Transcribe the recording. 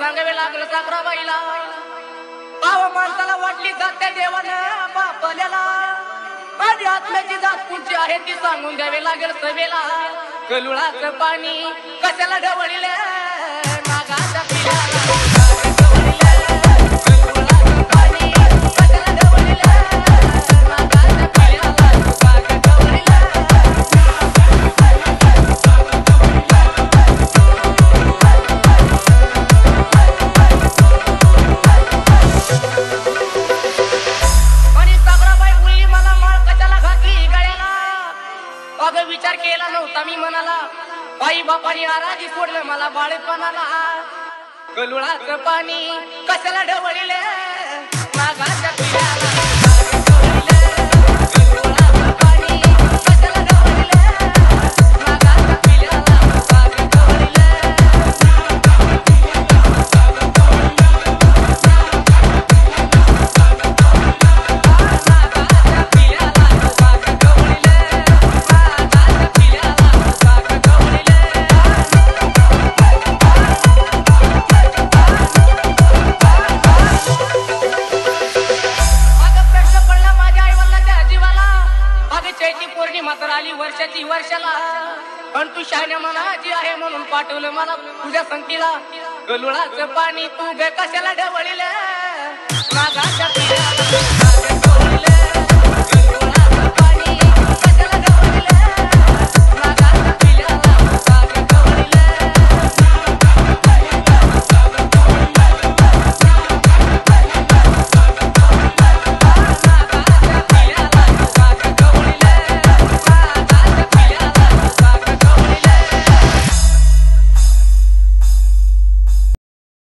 सांगावे लागलं साखराबाईला. पाव माणसाला वाटली जाते देवानं बापल्याला, आणि आत्म्याची जात कुठची आहे ती सांगून द्यावे लागेल सभेला. कलुळाचं पाणी कशाला ढवळले मागाच्या पिल्याला. विचार केला नव्हता मी मनाला, आई बापानी आराधी सोडलं मला बाळपणाला. कलुळाचं पाणी कशाला ढवळले मागाच्या पिल्याला. वर्षाची वर्षाला, पण तू शान्या मनाची आहे म्हणून पाठवलं मला तुझ्या संगतीला. कलुळाचं पाणी तू ग कशाला ढवळले मागाच्या पिल्याला.